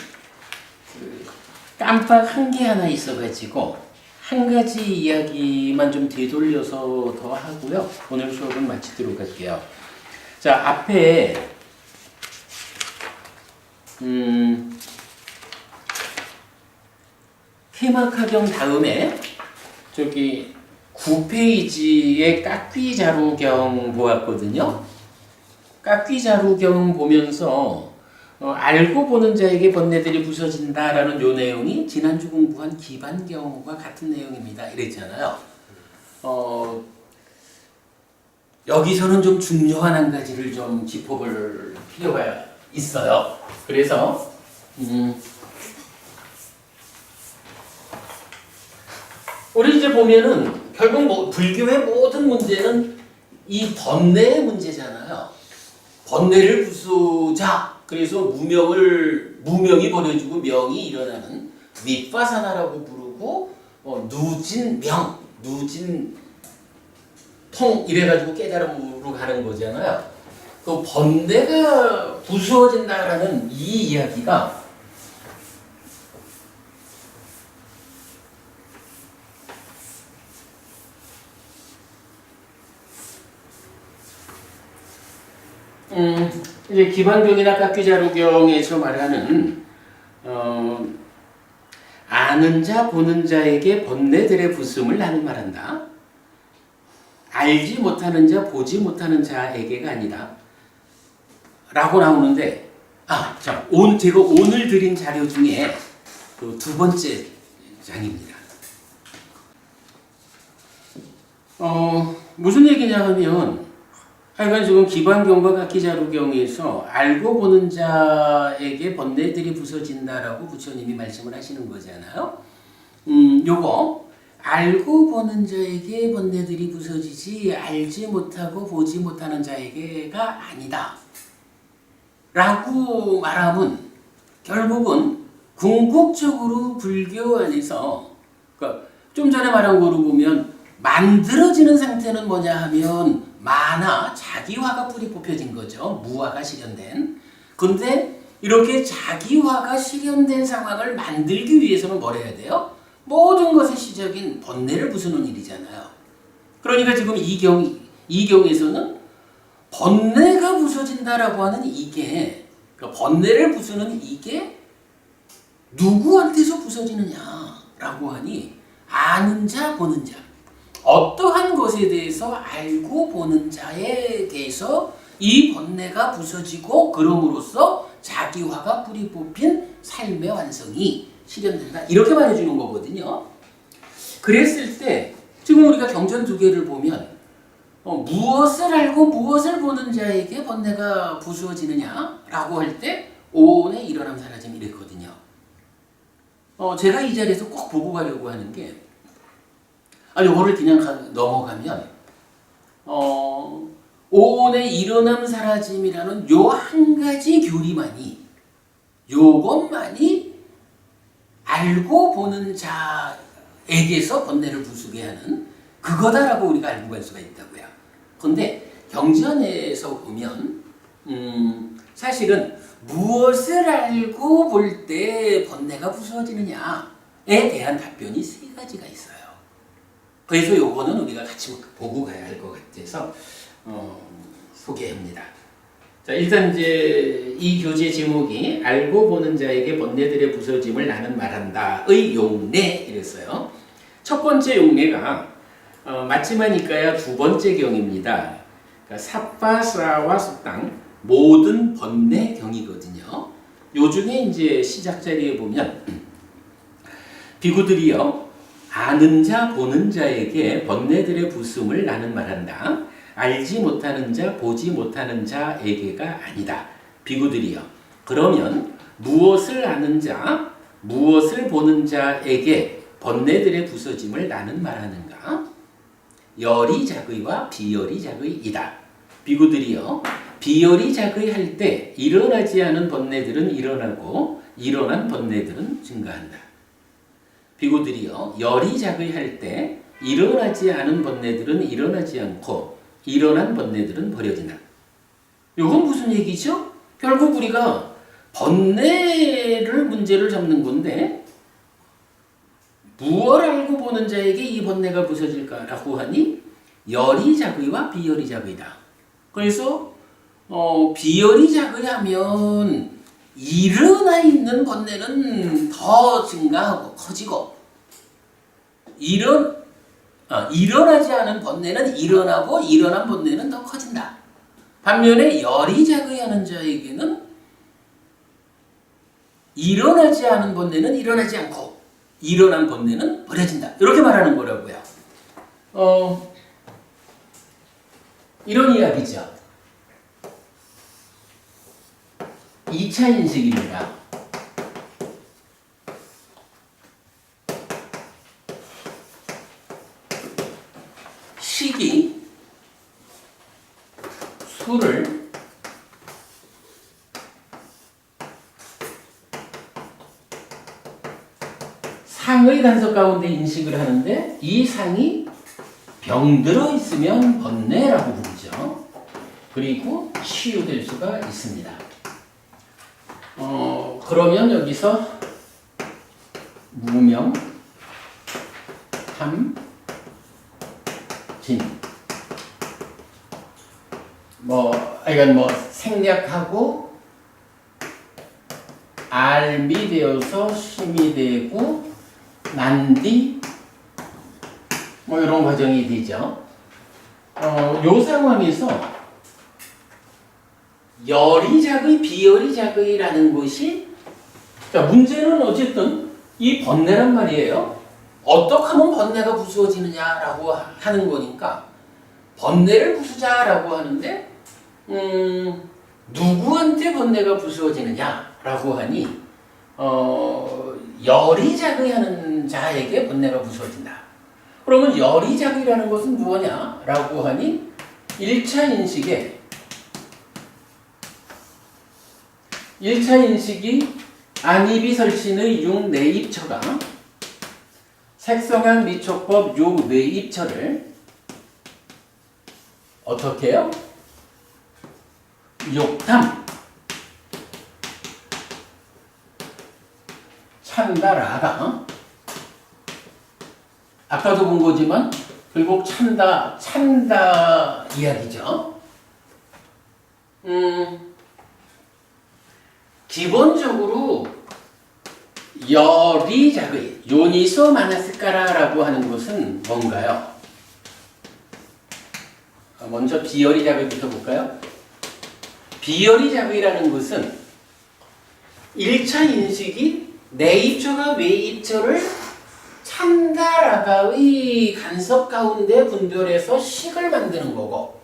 깜빡 한 게 하나 있어가지고 한 가지 이야기만 좀 되돌려서 더 하고요. 오늘 수업은 마치도록 할게요. 자, 앞에 케마카경 다음에 저기 9페이지에 깍귀자루경 보았거든요. 깍귀자루경 보면서 알고 보는 자에게 번뇌들이 부서진다라는 요 내용이 지난주 공부한 기반경과 같은 내용입니다. 이랬잖아요. 여기서는 좀 중요한 한 가지를 좀 짚어볼 필요가 있어요. 그래서 우리 이제 보면은 결국 불교의 모든 문제는 이 번뇌의 문제잖아요. 번뇌를 부수자. 그래서 무명이 버려지고 명이 일어나는 윗바사나라고 부르고 누진명, 누진통 이래가지고 깨달음으로 가는 거잖아요. 그 번뇌가 부수어진다라는 이 이야기가 이제 기반경이나 깍귀자루경에서 말하는 아는 자 보는 자에게 번뇌들의 부슴을 나는 말한다. 알지 못하는 자 보지 못하는 자에게가 아니다. 라고 나오는데 제가 오늘 드린 자료 중에 그 두 번째 장입니다. 무슨 얘기냐 하면 하여간 지금 기반경과 깍귀자루경에서 알고 보는 자에게 번뇌들이 부서진다라고 부처님이 말씀을 하시는 거잖아요. 요거 알고 보는 자에게 번뇌들이 부서지지 알지 못하고 보지 못하는 자에게가 아니다. 라고 말하면 결국은 궁극적으로 불교 안에서 그러니까 좀 전에 말한 거로 보면 만들어지는 상태는 뭐냐 하면 만화, 자기화가 뿌리 뽑혀진 거죠. 무화가 실현된. 근데 이렇게 자기화가 실현된 상황을 만들기 위해서는 뭘 해야 돼요? 모든 것의 시작인 번뇌를 부수는 일이잖아요. 그러니까 지금 이 경에서는 번뇌가 부서진다라고 하는 이게 그러니까 번뇌를 부수는 이게 누구한테서 부서지느냐라고 하니 아는 자 보는 자 어떠한 것에 대해서 알고 보는 자에 대해서 이 번뇌가 부서지고 그럼으로써 자기화가 뿌리 뽑힌 삶의 완성이 실현된다. 이렇게 말해주는 거거든요. 그랬을 때 지금 우리가 경전 두 개를 보면 무엇을 알고 무엇을 보는 자에게 번뇌가 부수어지느냐라고 할 때 오온의 일어남 사라짐 이랬거든요. 제가 이 자리에서 꼭 보고 가려고 하는 게 요거를 그냥 넘어가면 오온의 일어남 사라짐이라는 요 한 가지 교리만이 요것만이 알고 보는 자에게서 번뇌를 부수게 하는 그거다라고 우리가 알고 갈 수가 있다고요. 그런데 경전에서 보면 사실은 무엇을 알고 볼 때 번뇌가 부수어지느냐에 대한 답변이 세 가지가 있어요. 그래서 요거는 우리가 같이 보고 가야 할 것 같아서 소개합니다. 자, 일단 이제 이 교재 제목이 알고 보는 자에게 번뇌들의 부서짐을 나는 말한다의 용례 이랬어요. 첫 번째 용례가 마치마니까야 두 번째 경입니다. 그러니까 삿바사와 숙당 모든 번뇌 경이거든요. 요 중에 이제 시작 자리에 보면 비구들이여 아는 자 보는 자에게 번뇌들의 부슴을 나는 말한다. 알지 못하는 자 보지 못하는 자에게가 아니다. 비구들이여 그러면 무엇을 아는 자, 무엇을 보는 자에게 번뇌들의 부서짐을 나는 말하는가? 열이 작의와 비열이 작의이다. 비구들이여, 비열이 작의할 때 일어나지 않은 번뇌들은 일어나고 일어난 번뇌들은 증가한다. 비구들이여, 열이 작의할 때 일어나지 않은 번뇌들은 일어나지 않고 일어난 번뇌들은 버려진다. 이건 무슨 얘기죠? 결국 우리가 번뇌를 문제를 잡는 건데 무엇을 알고 보는 자에게 이 번뇌가 부서질까라고 하니 열이 작의와 비열이 작의다. 그래서 비열이 작의하면 일어나 있는 번뇌는 더 증가하고 커지고 일어나지 않은 번뇌는 일어나고 일어난 번뇌는 더 커진다. 반면에 열이 작의하는 자에게는 일어나지 않은 번뇌는 일어나지 않고 일어난 번뇌는 버려진다. 이렇게 말하는 거라고요. 이런 이야기죠. 2차 인식입니다. 식이 술을 상의 간섭 가운데 인식을 하는데 이 상이 병들어 있으면 번뇌라고 부르죠. 그리고 치유될 수가 있습니다. 그러면 여기서 무명, 탐, 진. 이건 생략하고 알미 되어서 심이 되고 난디 이런 과정이 되죠. 요 상황에서 열이 작의, 비열이 작의라는 것이 문제는 어쨌든 이 번뇌란 말이에요. 어떻게 하면 번뇌가 부수어지느냐라고 하는 거니까 번뇌를 부수자라고 하는데 누구한테 번뇌가 부수어지느냐라고 하니 열이 작의하는 자에게 번뇌가 부수어진다. 그러면 열이 작의라는 것은 무엇냐라고 하니 1차 인식이 안입이 설신의 6내입처가 색성향 미촉법 6내입처를 어떻게 해요? 욕탐, 찬다라가 아까도 본 거지만 결국 찬다 이야기죠. 기본적으로 열이 작의, 요니소 마나스카라라고 하는 것은 뭔가요? 먼저 비열이 작의부터 볼까요? 비열이 작의라는 것은 1차 인식이 내입처가 외입처를 찬다라가의 간섭 가운데 분별해서 식을 만드는 거고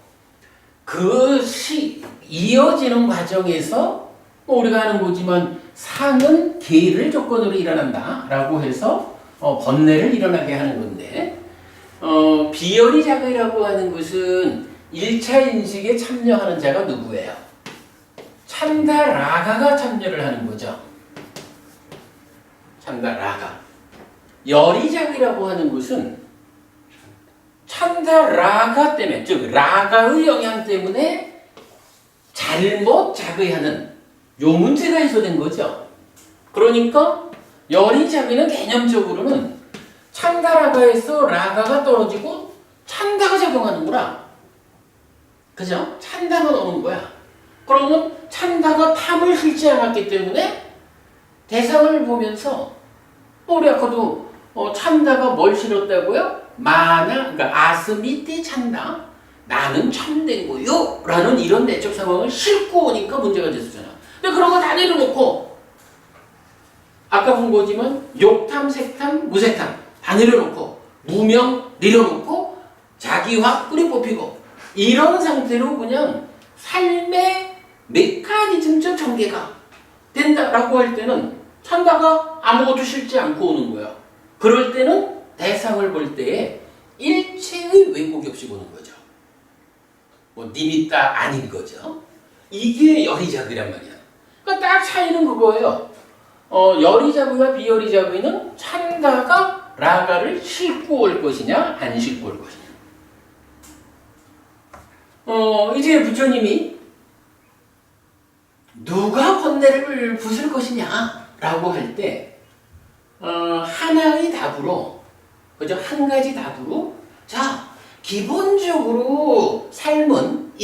그 이어지는 과정에서 우리가 아는 거지만 상은 계를 조건으로 일어난다 라고 해서 번뇌를 일어나게 하는 건데 비열이 작의라고 하는 것은 1차 인식에 참여하는 자가 누구예요? 찬다라가가 참여를 하는 거죠. 찬다라가. 열이 작의라고 하는 것은 찬다라가 때문에, 즉 라가의 영향 때문에 잘못 작의하는 요 문제가 해소된 거죠. 그러니까 열이 작의는 개념적으로는 찬다라가에서 라가가 떨어지고 찬다가 작용하는구나. 그죠? 찬다가 오는 거야. 그러면 찬다가 탐을 실지 않았기 때문에 대상을 보면서 우리 아까도 찬다가 뭘 실었다고요? 그러니까 아스미테 찬다. 나는 참된 거요. 라는 이런 내적 상황을 싣고 오니까 문제가 됐었잖아. 근데 그런 거 다 내려놓고 아까 본 거지만 욕탐, 색탐, 무색탐 다 내려놓고 무명 내려놓고 자기화 뿌리 뽑히고 이런 상태로 그냥 삶의 메커니즘적 전개가 된다라고 할 때는 찬다가 아무것도 싫지 않고 오는 거야. 그럴 때는 대상을 볼 때에 일체의 왜곡이 없이 보는 거죠. 뭐 님있다 아닌 거죠. 이게 열이작이란 말이야. 그러니까 딱 차이는 그거예요. 열이작의와 비열이작의는 찬다가 라가를 싣고 올 것이냐 안 싣고 올 것이냐. 이제 부처님이 누가 번뇌를 부술 것이냐라고 할 때 하나의 답으로, 그죠? 한 가지 답으로, 자, 기본적으로 삶은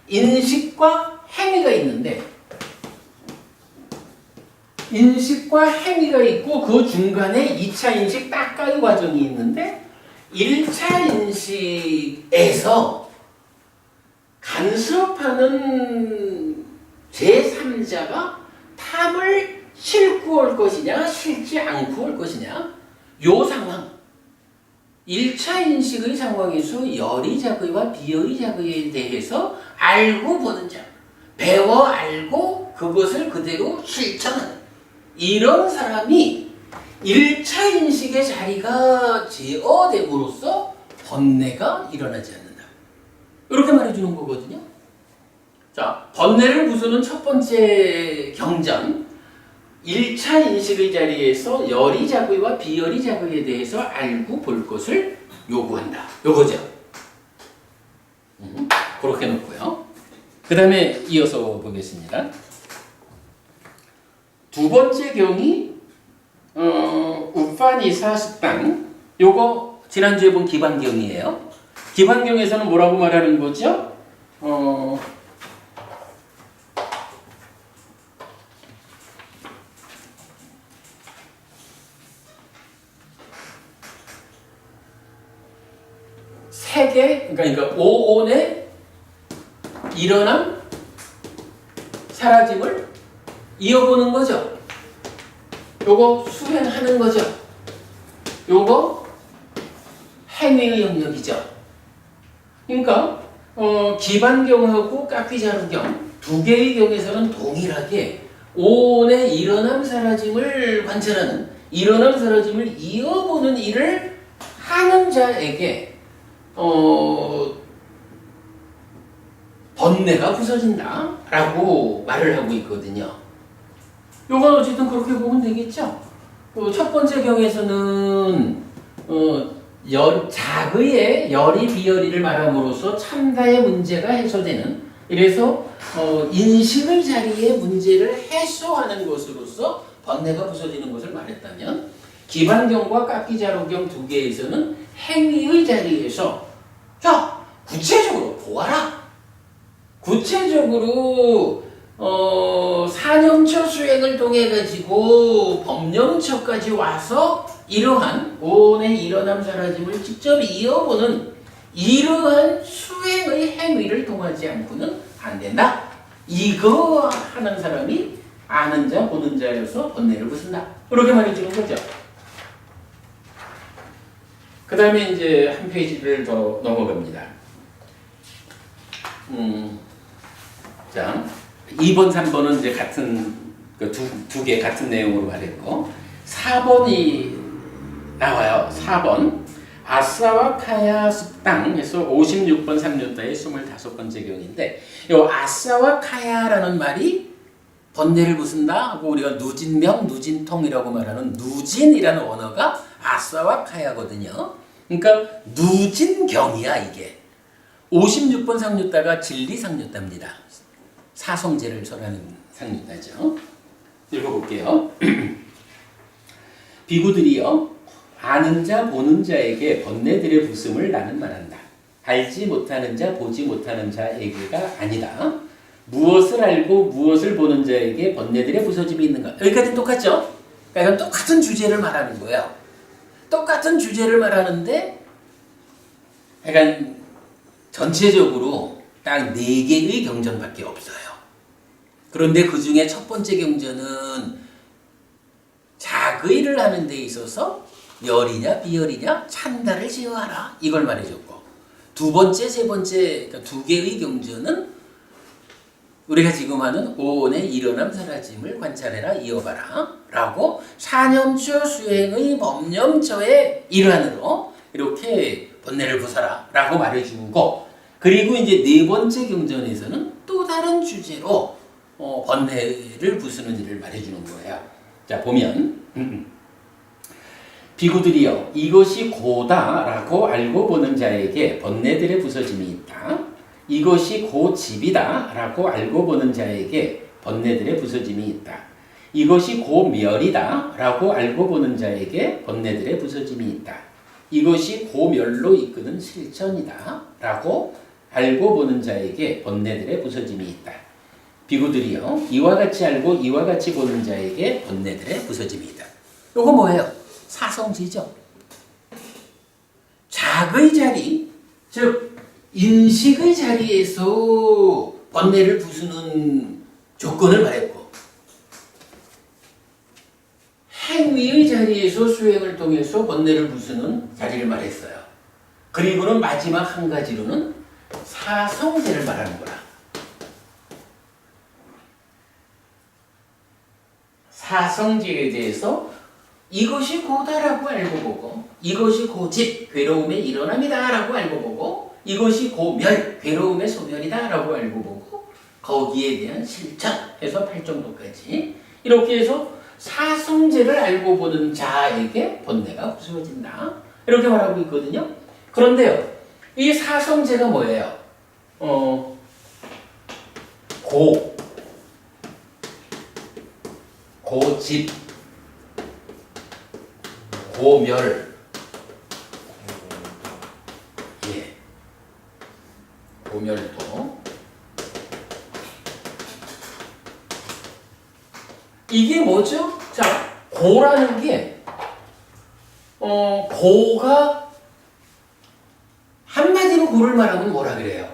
인식과 행위가 있는데, 인식과 행위가 있고 그 중간에 2차 인식 닦아의 과정이 있는데 1차 인식에서 간섭하는 제3자가 탐을 싣고 올 것이냐 싣지 않고 올 것이냐, 요 상황, 1차 인식의 상황에서 열이작의와 비열이작의에 대해서 알고 보는 자, 배워 알고 그것을 그대로 실천하는 이런 사람이 1차 인식의 자리가 제어됨으로써 번뇌가 일어나지 않는다. 이렇게 말해주는 거거든요. 자, 번뇌를 부수는 첫 번째 경전, 1차 인식의 자리에서 열이작의와 비열이작의에 대해서 알고 볼 것을 요구한다. 요거죠. 그렇게 놓고요. 그 다음에 이어서 보겠습니다. 두 번째 경이 우파니사 습당, 요거 지난주에 본 기반경이에요. 기반경에서는 뭐라고 말하는 거죠? 세계, 그러니까 오온의 일어남, 사라짐을 이어보는 거죠. 요거 수행하는 거죠. 요거 행위의 영역이죠. 그러니까 기반경하고 깎기자루경 두 개의 경에서는 동일하게 오온의 일어남 사라짐을 관찰하는, 일어남 사라짐을 이어보는 일을 하는 자에게 번뇌가 부서진다라고 말을 하고 있거든요. 요건 어쨌든 그렇게 보면 되겠죠. 첫 번째 경에서는 자의의 열이 비열이를 말함으로써 참다의 문제가 해소되는, 이래서 인식의 자리의 문제를 해소하는 것으로서 번뇌가 부서지는 것을 말했다면, 기반경과 깎기자루경 두 개에서는 행위의 자리에서 자, 구체적으로 보아라. 구체적으로 사념처 수행을 통해 가지고 법령처까지 와서 이러한 오온의 일어남 사라짐을 직접 이어보는 이러한 수행의 행위를 통하지 않고는 안 된다. 이거 하는 사람이 아는 자, 보는 자여서 번뇌를 부순다. 그렇게 말해주는 거죠. 그 다음에 이제 한 페이지를 더 넘어갑니다. 자, 2번, 3번은 이제 같은, 두 개 같은 내용으로 말했고, 4번이 나와요. 4번. 아싸와 카야 습당에서 56번 3류다의 25번째 경인데, 이 아싸와 카야라는 말이 번뇌를 부순다 하고 우리가 누진명, 누진통이라고 말하는 누진이라는 언어가 아싸와 카야거든요. 그러니까 누진경이야 이게. 56번 상류다가 진리상류다입니다. 사성제를 설하는 상류다죠. 읽어볼게요. 비구들이여, 아는 자 보는 자에게 번뇌들의 부슴을 나는 말한다. 알지 못하는 자 보지 못하는 자에게가 아니다. 무엇을 알고 무엇을 보는 자에게 번뇌들의 부서짐이 있는가. 여기까지는 똑같죠? 그러니까 이건 똑같은 주제를 말하는 거예요. 똑같은 주제를 말하는데 약간 전체적으로 딱 4개의 경전밖에 없어요. 그런데 그 중에 첫 번째 경전은 자의를 하는 데 있어서 열이냐 비열이냐 찬다를 제어하라 이걸 말해줬고, 두 번째, 세 번째, 그러니까 2개의 경전은 우리가 지금 하는 오온의 일어남 사라짐을 관찰해라 이어봐라 라고 4년초 수행의 법념처의 일환으로 이렇게 번뇌를 부숴라 라고 말해주는 거. 그리고 이제 네 번째 경전에서는 또 다른 주제로 번뇌를 부수는 일을 말해주는 거예요. 자 보면 비구들이여 이것이 고다라고 알고 보는 자에게 번뇌들의 부서짐이 있다. 이것이 고집이다라고 알고 보는 자에게 번뇌들의 부서짐이 있다. 이것이 고멸이다라고 알고 보는 자에게 번뇌들의 부서짐이 있다. 이것이 고멸로 이끄는 실천이다라고 알고 보는 자에게 번뇌들의 부서짐이 있다. 비구들이여 이와 같이 알고 이와 같이 보는 자에게 번뇌들의 부서짐이 있다. 요거 뭐예요? 사성지죠. 작의 자리, 즉 인식의 자리에서 번뇌를 부수는 조건을 말했고 행위의 자리에서 수행을 통해서 번뇌를 부수는 자리를 말했어요. 그리고는 마지막 한 가지로는 사성제를 말하는 거라. 사성제에 대해서 이것이 고다라고 알고 보고 이것이 고집, 괴로움의 일어남이다라고 알고 보고 이것이 고멸, 괴로움의 소멸이다라고 알고 보고 거기에 대한 실천해서 8정도까지 이렇게 해서 사성제를 알고 보는 자에게 번뇌가 부수어진다. 이렇게 말하고 있거든요. 그런데요. 이 사성제가 뭐예요? 고집, 고멸, 예, 고멸도 이게 뭐죠? 자, 고라는 게 고가 한마디로 고를 말하면 뭐라 그래요?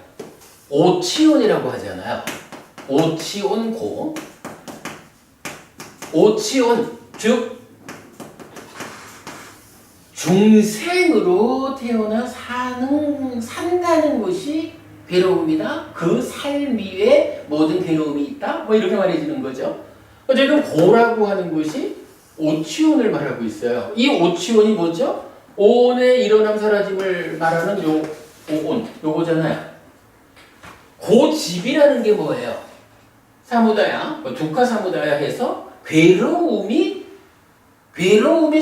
오치온이라고 하잖아요. 오치온 고. 오치온 즉 중생으로 태어나 산다는 것이 괴로움이다. 그 삶 위에 모든 괴로움이 있다. 뭐 이렇게 말해주는 거죠. 어쨌든 고라고 하는 것이 오치온을 말하고 있어요. 이 오치온이 뭐죠? 오온의 일어남 사라짐을 말하는 요 오온, 요거잖아요. 고집이라는 게 뭐예요? 사무다야, 두카 사무다야 해서 괴로움이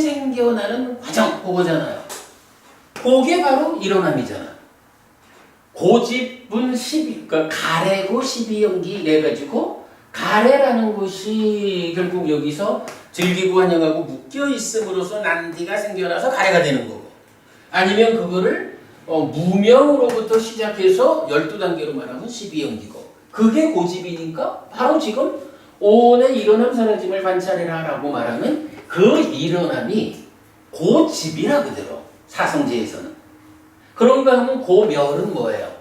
생겨나는 과정, 그거잖아요. 그게 바로 일어남이잖아. 고집은 12, 그러니까 가래고 12연기 이래가지고 가래라는 것이 결국 여기서 즐기고 환영하고 묶여 있음으로써 난디가 생겨나서 가래가 되는 거고, 아니면 그거를 무명으로부터 시작해서 12단계로 말하면 12연기고, 그게 고집이니까 바로 지금 오온의 일어남 사라짐을 관찰해라 라고 말하는 그 일어남이 고집이라 그대로 사성제에서는. 그런가 하면 고멸은 뭐예요?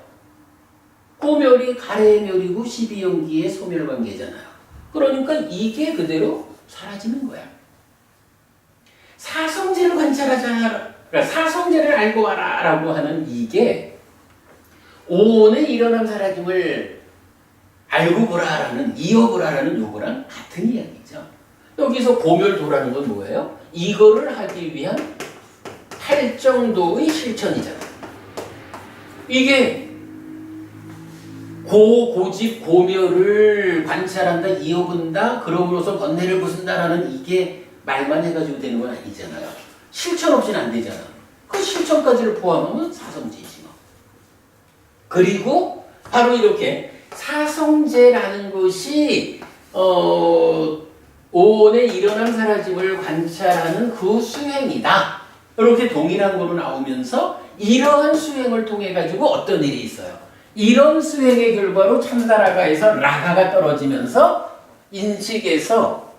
고멸이 가래의 멸이고 12연기의 소멸관계잖아요. 그러니까 이게 그대로 사라지는 거야. 사성제를 관찰하자, 그러니까 사성제를 알고 와라 라고 하는 이게 오온의 일어남 사라짐을 알고 보라라는, 이어보라라는 요거랑 같은 이야기죠. 여기서 고멸도라는 건 뭐예요? 이거를 하기 위한 8정도의 실천이잖아요. 이게 고집, 고멸을 관찰한다, 이어본다, 그러므로서 번뇌를 부순다라는 이게 말만 해가지고 되는 건 아니잖아요. 실천 없이는 안 되잖아. 그 실천까지를 포함하면 사성제이지 뭐. 그리고 바로 이렇게 사성제라는 것이 오온의 일어남 사라짐을 관찰하는 그 수행이다. 이렇게 동일한 거로 나오면서 이러한 수행을 통해 가지고 어떤 일이 있어요. 이런 수행의 결과로 참사라가에서 라가가 떨어지면서 인식에서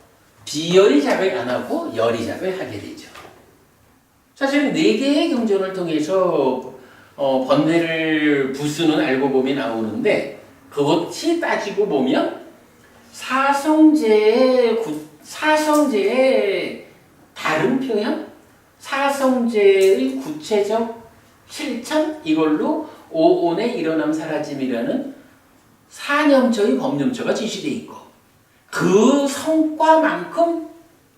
비열이 작을 안 하고 열이 작을 하게 되죠. 사실 4개의 경전을 통해서 번뇌를 부수는 알고 보면 나오는데, 그것이 따지고 보면 사성제의 다른 표현, 사성제의 구체적 실천, 이걸로 오온의 일어남 사라짐이라는 4년초의 법념초가 지시되어 있고 그 성과만큼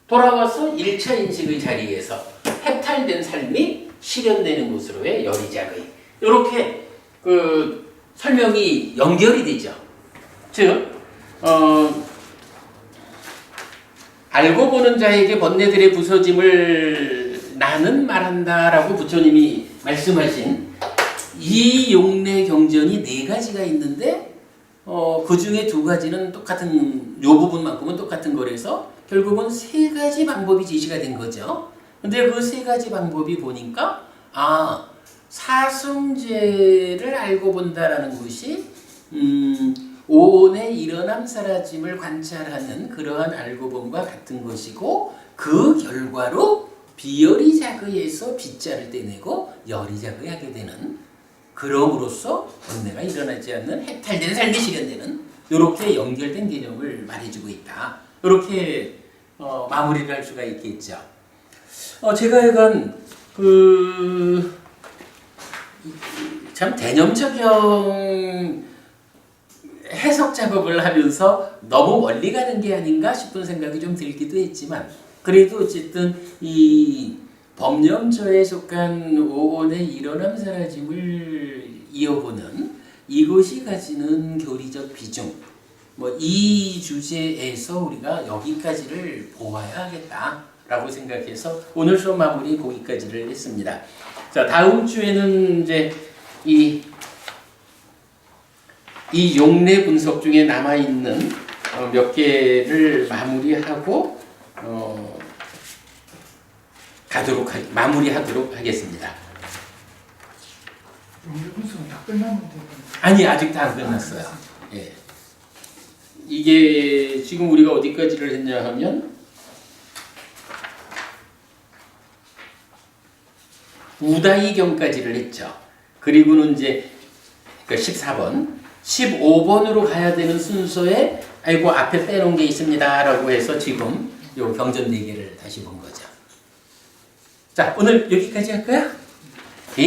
돌아와서 1차 인식의 자리에서 해탈된 삶이 실현되는 곳으로의 열이작의 이렇게 그 설명이 연결이 되죠. 즉 알고 보는 자에게 번뇌들의 부서짐을 나는 말한다라고 부처님이 말씀하신 이 용례 경전이 4가지가 있는데 그 중에 2가지는 똑같은 요 부분만큼은 똑같은 거라서 결국은 3가지 방법이 제시가 된 거죠. 근데 그 3가지 방법이 보니까 사성제를 알고 본다라는 것이 오온의 일어남 사라짐을 관찰하는 그러한 알고 본과 같은 것이고 그 결과로 비열이작의에서 빗자를 떼내고 열이작의 하게 되는 그럼으로써 번뇌가 일어나지 않는 해탈된 삶이 실현되는 이렇게 연결된 개념을 말해주고 있다. 이렇게 마무리를 할 수가 있겠죠. 제가 약간 참 대념적용 해석 작업을 하면서 너무 멀리 가는 게 아닌가 싶은 생각이 좀 들기도 했지만 그래도 어쨌든 이 법념조에 속한 오온의 일어남 사라짐을 이어보는 이것이 가지는 교리적 비중 이 주제에서 우리가 여기까지를 보아야 하겠다라고 생각해서 오늘 수업 마무리 거기까지를 했습니다. 자, 다음 주에는 이제 이 용례 분석 중에 남아 있는 몇 개를 마무리하고 마무리하도록 하겠습니다. 용례 분석은 다 끝났는데. 아니 아직 다 안 끝났어요. 예. 이게 지금 우리가 어디까지를 했냐 하면 우다이경까지를 했죠. 그리고는 이제 14번, 15번으로 가야 되는 순서에 아이고 앞에 빼놓은 게 있습니다라고 해서 지금 요 경전 4개를 다시 본 거죠. 자, 오늘 여기까지 할까요?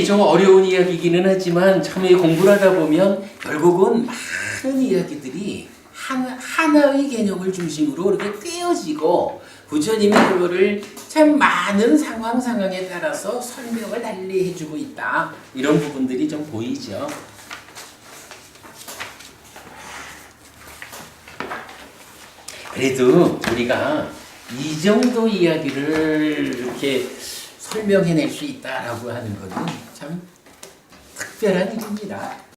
좀 어려운 이야기이기는 하지만 참 공부를 하다 보면 결국은 많은 이야기들이 하나의 개념을 중심으로 이렇게 꿰어지고 부처님이 그거를 참 많은 상황에 따라서 설명을 달리 해주고 있다. 이런 부분들이 좀 보이죠. 그래도 우리가 이 정도 이야기를 이렇게 설명해낼 수 있다라고 하는 것은 참 특별한 일입니다.